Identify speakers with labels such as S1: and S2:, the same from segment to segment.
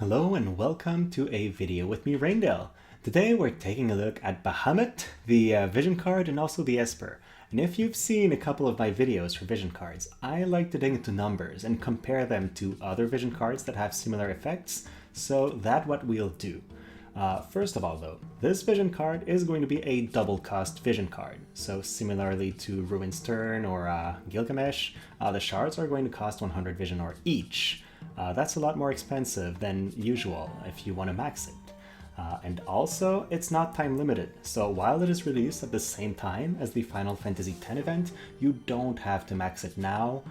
S1: Hello and welcome to a video with me, Raindale. Today we're taking a look at Bahamut, the vision card, and also the Esper. And if you've seen a couple of my videos for vision cards, I like to dig into numbers and compare them to other vision cards that have similar effects, so that's what we'll do. First of all though, this vision card is going to be a double cost vision card. So similarly to Ruin's Turn or Gilgamesh, the shards are going to cost 100 vision ore each. That's a lot more expensive than usual if you want to max it. And also, it's not time limited, so while it is released at the same time as the Final Fantasy X event, you don't have to max it now.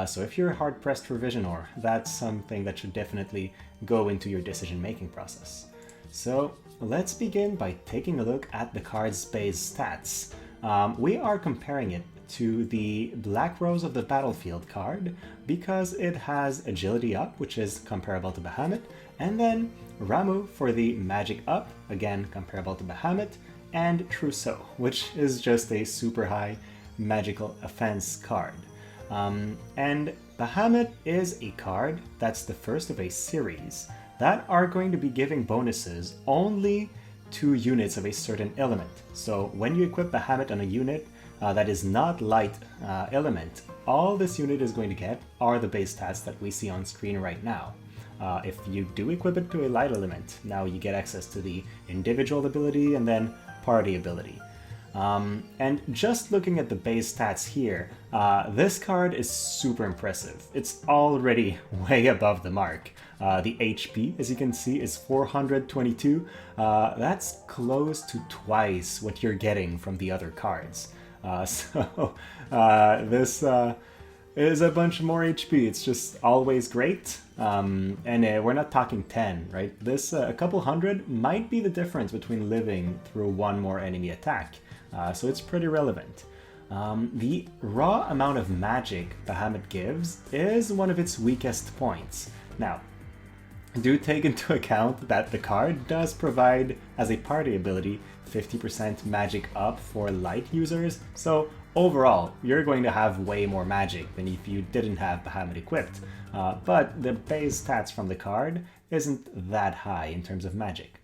S1: So if you're hard pressed for vision ore, that's something that should definitely go into your decision-making process. So let's begin by taking a look at the card's base stats. We are comparing it to the Black Rose of the Battlefield card because it has Agility up, which is comparable to Bahamut, and then Ramu for the Magic up, again comparable to Bahamut, and Trousseau, which is just a super high magical offense card. And Bahamut is a card that's the first of a series that are going to be giving bonuses only to units of a certain element. So when you equip Bahamut on a unit that is not light element, all this unit is going to get are the base stats that we see on screen right now. If you do equip it to a light element, now you get access to the individual ability and then party ability. And just looking at the base stats here, this card is super impressive. It's already way above the mark. The HP, as you can see, is 422. That's close to twice what you're getting from the other cards. This is a bunch more HP. It's just always great. And we're not talking 10, right? This, a couple hundred might be the difference between living through one more enemy attack. So it's pretty relevant. The raw amount of magic Bahamut gives is one of its weakest points. Now, do take into account that the card does provide, as a party ability, 50% magic up for light users, so overall, you're going to have way more magic than if you didn't have Bahamut equipped. But the base stats from the card isn't that high in terms of magic.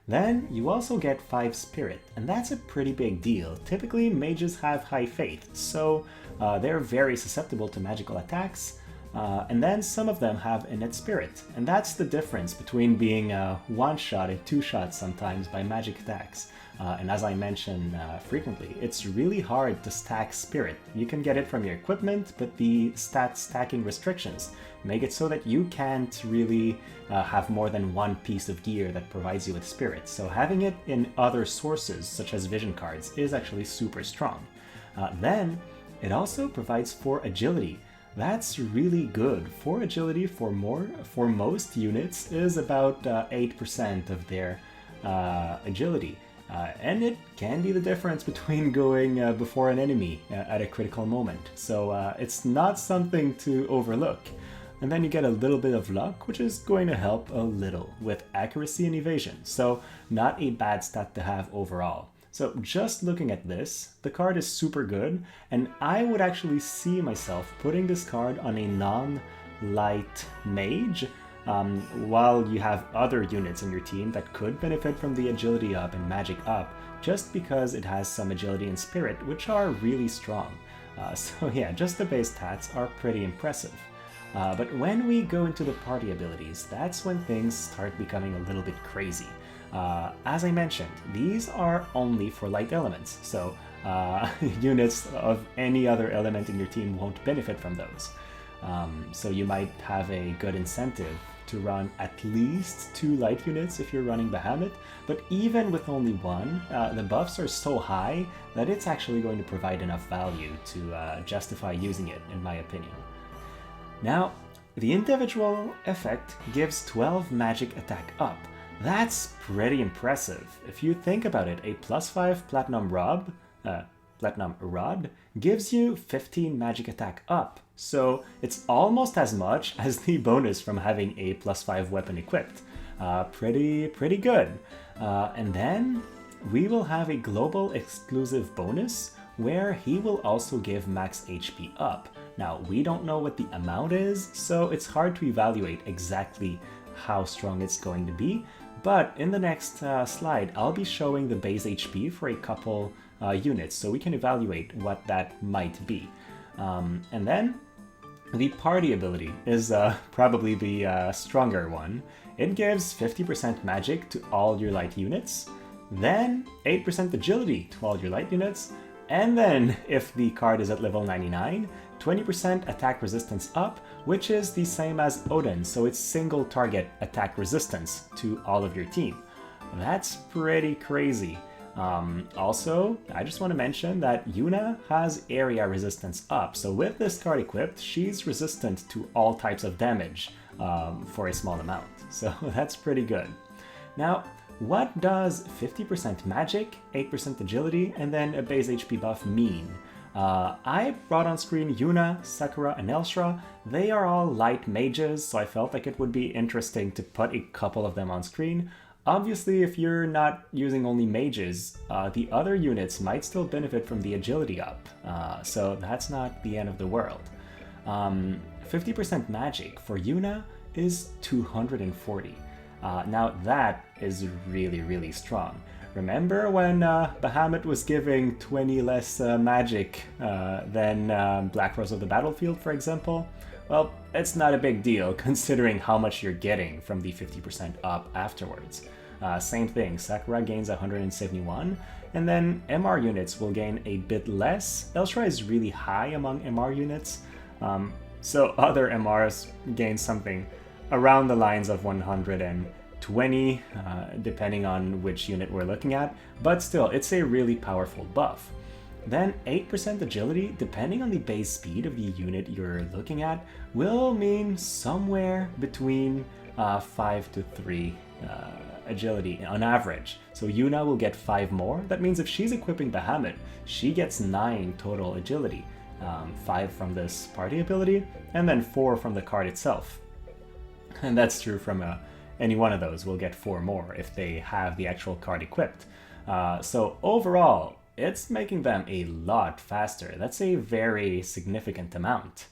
S1: Then you also get 5 Spirit, and that's a pretty big deal. Typically, mages have high faith, so they're very susceptible to magical attacks. And then some of them have innate spirit, and that's the difference between being one-shot and two-shot sometimes by magic attacks. And as I mention frequently, it's really hard to stack spirit. You can get it from your equipment, but the stat stacking restrictions make it so that you can't really have more than one piece of gear that provides you with spirit. So having it in other sources, such as vision cards, is actually super strong. Then it also provides 4 agility. That's really good. 4 agility for most units is about 8% of their agility. And it can be the difference between going before an enemy at a critical moment. So it's not something to overlook. And then you get a little bit of luck, which is going to help a little with accuracy and evasion. So not a bad stat to have overall. So just looking at this, the card is super good, and I would actually see myself putting this card on a non-light mage, while you have other units in your team that could benefit from the agility up and magic up, just because it has some agility and spirit, which are really strong. So yeah, just the base stats are pretty impressive. But when we go into the party abilities, that's when things start becoming a little bit crazy. As I mentioned, these are only for light elements, so units of any other element in your team won't benefit from those. So you might have a good incentive to run at least 2 light units if you're running Bahamut, but even with only 1, the buffs are so high that it's actually going to provide enough value to justify using it, in my opinion. Now, the individual effect gives 12 magic attack up. That's pretty impressive. If you think about it, a +5 platinum rod gives you 15 magic attack up. So it's almost as much as the bonus from having a +5 weapon equipped. Pretty good. And then we will have a global exclusive bonus where he will also give max HP up. Now, we don't know what the amount is, so it's hard to evaluate exactly how strong it's going to be. But in the next slide, I'll be showing the base HP for a couple units, so we can evaluate what that might be. And then the party ability is probably the stronger one. It gives 50% magic to all your light units, then 8% agility to all your light units, and then if the card is at level 99, 20% attack resistance up, which is the same as Odin, so it's single target attack resistance to all of your team. That's pretty crazy. Also, I just want to mention that Yuna has area resistance up, so with this card equipped, she's resistant to all types of damage for a small amount, so that's pretty good. Now, what does 50% magic, 8% agility, and then a base HP buff mean? I brought on screen Yuna, Sakura, and Elshra. They are all light mages, so I felt like it would be interesting to put a couple of them on screen. Obviously, if you're not using only mages, the other units might still benefit from the agility up, so that's not the end of the world. 50% magic for Yuna is 240. Now that is really strong. Remember when Bahamut was giving 20 less magic than Black Rose of the Battlefield, for example? Well, it's not a big deal considering how much you're getting from the 50% up afterwards. Same thing, Sakura gains 171, and then MR units will gain a bit less. Elshra is really high among MR units, so other MRs gain something around the lines of 120, depending on which unit we're looking at, but still, it's a really powerful buff. Then 8% agility, depending on the base speed of the unit you're looking at, will mean somewhere between 5 to 3 agility on average. So Yuna will get 5 more. That means if she's equipping Bahamut, she gets 9 total agility. 5 from this party ability, and then 4 from the card itself. And that's true from any one of those will get 4 more if they have the actual card equipped. So overall, it's making them a lot faster. That's a very significant amount.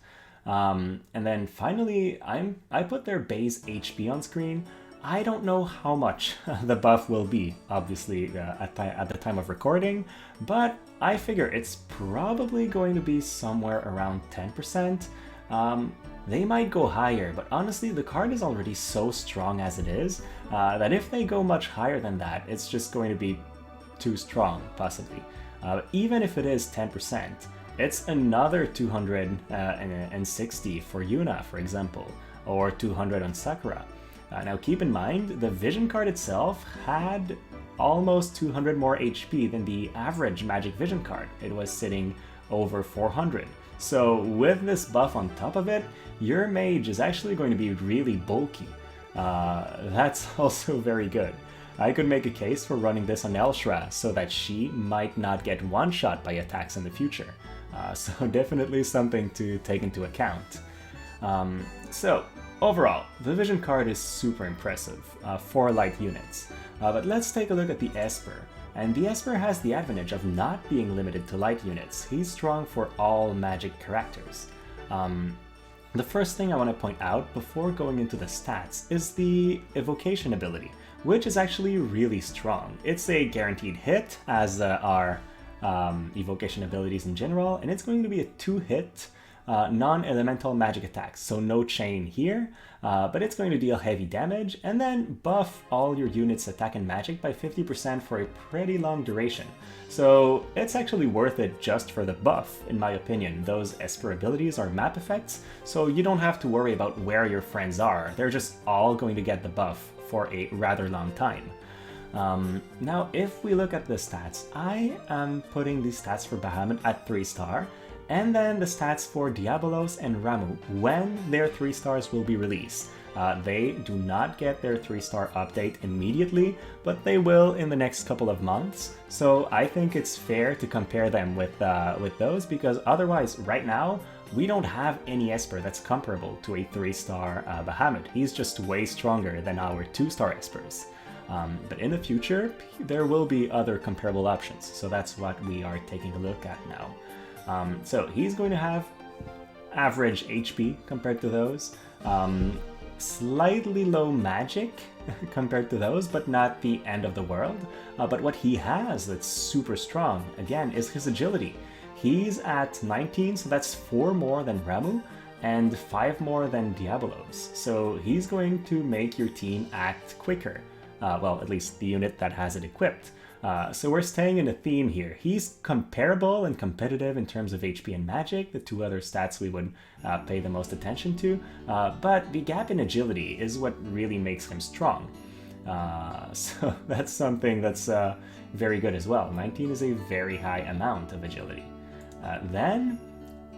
S1: And then finally, I put their base HP on screen. I don't know how much the buff will be, obviously, at the time of recording, but I figure it's probably going to be somewhere around 10%. They might go higher, but honestly, the card is already so strong as it is, that if they go much higher than that, it's just going to be too strong, possibly. Even if it is 10%, it's another 260 for Yuna, for example, or 200 on Sakura. Now keep in mind, the Vision card itself had almost 200 more HP than the average Magic Vision card. It was sitting over 400. So with this buff on top of it, your mage is actually going to be really bulky. That's also very good. I could make a case for running this on Elshra so that she might not get one-shot by attacks in the future. So definitely something to take into account. So overall, the Vision card is super impressive for light units. But let's take a look at the Esper. And the Esper has the advantage of not being limited to light units. He's strong for all magic characters. The first thing I want to point out before going into the stats is the evocation ability, which is actually really strong. It's a guaranteed hit, as are evocation abilities in general, and it's going to be a 2-hit non-elemental magic attacks, so no chain here, but it's going to deal heavy damage, and then buff all your units' attack and magic by 50% for a pretty long duration. So it's actually worth it just for the buff, in my opinion. Those Esper abilities are map effects, so you don't have to worry about where your friends are. They're just all going to get the buff for a rather long time. Now, if we look at the stats, I am putting the stats for Bahamut at 3-star, and then the stats for Diabolos and Ramu when their 3 stars will be released. They do not get their 3-star update immediately, but they will in the next couple of months. So I think it's fair to compare them with those, because otherwise, right now, we don't have any Esper that's comparable to a 3-star Bahamut. He's just way stronger than our 2-star Espers. But in the future, there will be other comparable options, so that's what we are taking a look at now. So he's going to have average HP compared to those. slightly low magic compared to those, but not the end of the world. But what he has that's super strong, again, is his agility. He's at 19, so that's 4 more than Ramu, and 5 more than Diabolos. So he's going to make your team act quicker. Well, at least the unit that has it equipped. So we're staying in a theme here. He's comparable and competitive in terms of HP and magic, the 2 other stats we would pay the most attention to, but the gap in agility is what really makes him strong. So that's something that's very good as well. 19 is a very high amount of agility. Then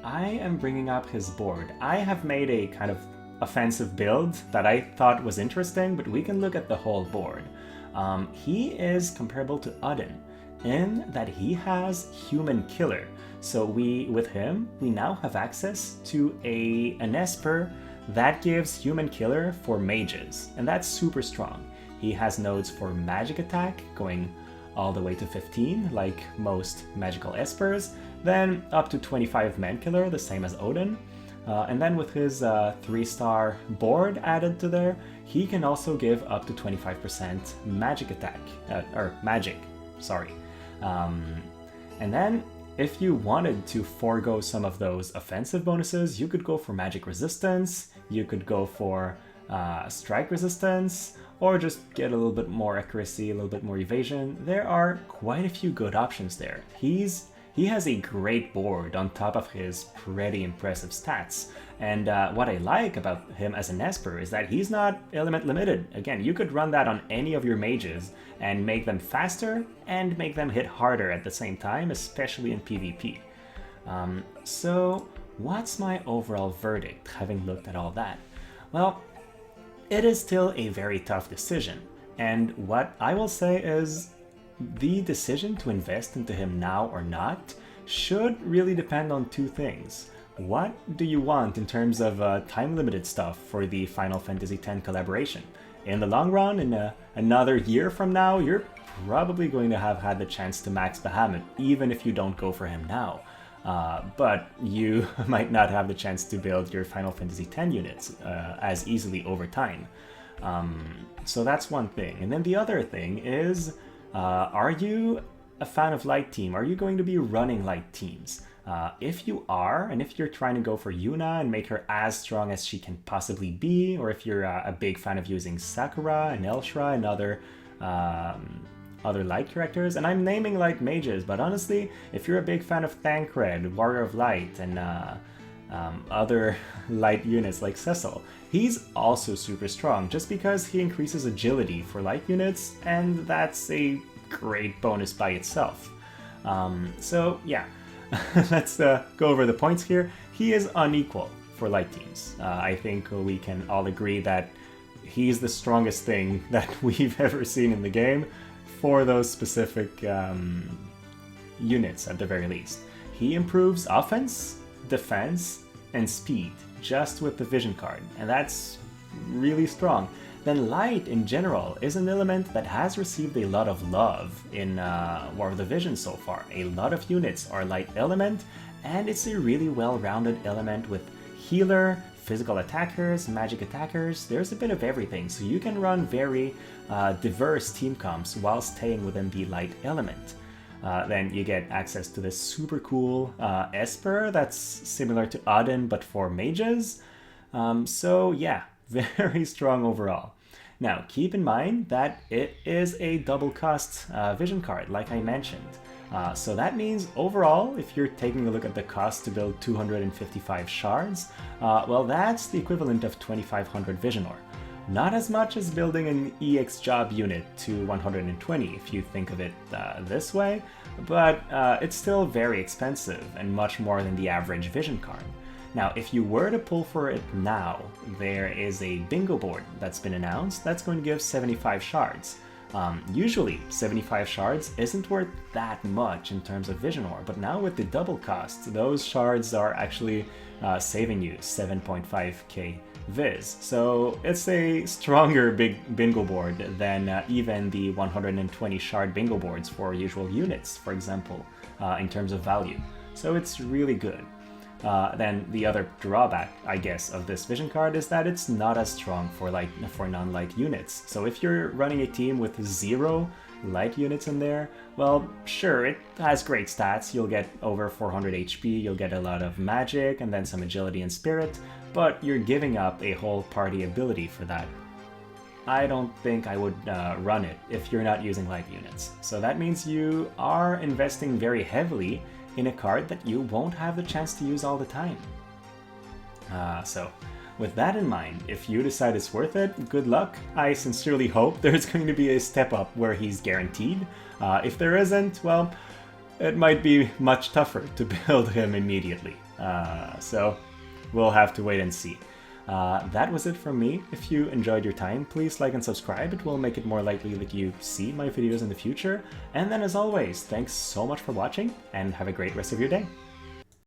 S1: I am bringing up his board. I have made a kind of offensive build that I thought was interesting, but we can look at the whole board. He is comparable to Udden in that he has Human Killer. So with him, we now have access to an Esper that gives Human Killer for mages, and that's super strong. He has nodes for magic attack, going all the way to 15, like most magical Espers, then up to 25 Man Killer, the same as Odin. And then with his 3-star board added to there, he can also give up to 25% magic attack, or magic, sorry. And then if you wanted to forego some of those offensive bonuses, you could go for magic resistance, you could go for strike resistance, or just get a little bit more accuracy, a little bit more evasion. There are quite a few good options there. He has a great board on top of his pretty impressive stats. And what I like about him as an Esper is that he's not element limited. Again, you could run that on any of your mages and make them faster and make them hit harder at the same time, especially in PvP. So what's my overall verdict, having looked at all that? Well, it is still a very tough decision. And what I will say is, the decision to invest into him now or not should really depend on 2 things. What do you want in terms of time-limited stuff for the Final Fantasy X collaboration? In the long run, in another year from now, you're probably going to have had the chance to max Bahamut, even if you don't go for him now. But you might not have the chance to build your Final Fantasy X units as easily over time. So that's one thing. And then the other thing is, are you a fan of light team? Are you going to be running light teams? If you are, and if you're trying to go for Yuna and make her as strong as she can possibly be, or if you're a big fan of using Sakura and Elshra and other light characters, and I'm naming light mages, but honestly, if you're a big fan of Thancred, Warrior of Light, and other light units like Cecil, he's also super strong just because he increases agility for light units, and that's a great bonus by itself. So yeah, let's go over the points here. He is unequal for light teams. I think we can all agree that he's the strongest thing that we've ever seen in the game for those specific units at the very least. He improves offense, defense, and speed just with the vision card, and that's really strong. Then light in general is an element that has received a lot of love in War of the Vision so far. A lot of units are light element, and it's a really well-rounded element with healer, physical attackers, magic attackers. There's a bit of everything, so you can run very diverse team comps while staying within the light element. Then you get access to this super cool Esper that's similar to Odin but for mages. So yeah, very strong overall. Now keep in mind that it is a double cost vision card, like I mentioned. So that means overall, if you're taking a look at the cost to build 255 shards, well, that's the equivalent of 2500 vision ore. Not as much as building an EX job unit to 120 if you think of it this way, but it's still very expensive and much more than the average vision card. Now, if you were to pull for it now, there is a bingo board that's been announced that's going to give 75 shards. Usually, 75 shards isn't worth that much in terms of vision ore, but now with the double cost, those shards are actually saving you 7.5k Viz. So it's a stronger big bingo board than even the 120 shard bingo boards for usual units, for example, in terms of value. So it's really good. Then the other drawback, I guess, of this vision card is that it's not as strong for non-light units. So if you're running a team with 0 light units in there, well, sure, it has great stats. You'll get over 400 HP, you'll get a lot of magic, and then some agility and spirit, but you're giving up a whole party ability for that. I don't think I would run it if you're not using light units. So that means you are investing very heavily in a card that you won't have the chance to use all the time. So with that in mind, if you decide it's worth it, good luck. I sincerely hope there's going to be a step up where he's guaranteed. If there isn't, well, it might be much tougher to build him immediately. So we'll have to wait and see. That was it from me. If you enjoyed your time, please like and subscribe. It will make it more likely that you see my videos in the future. And then as always, thanks so much for watching and have a great rest of your day.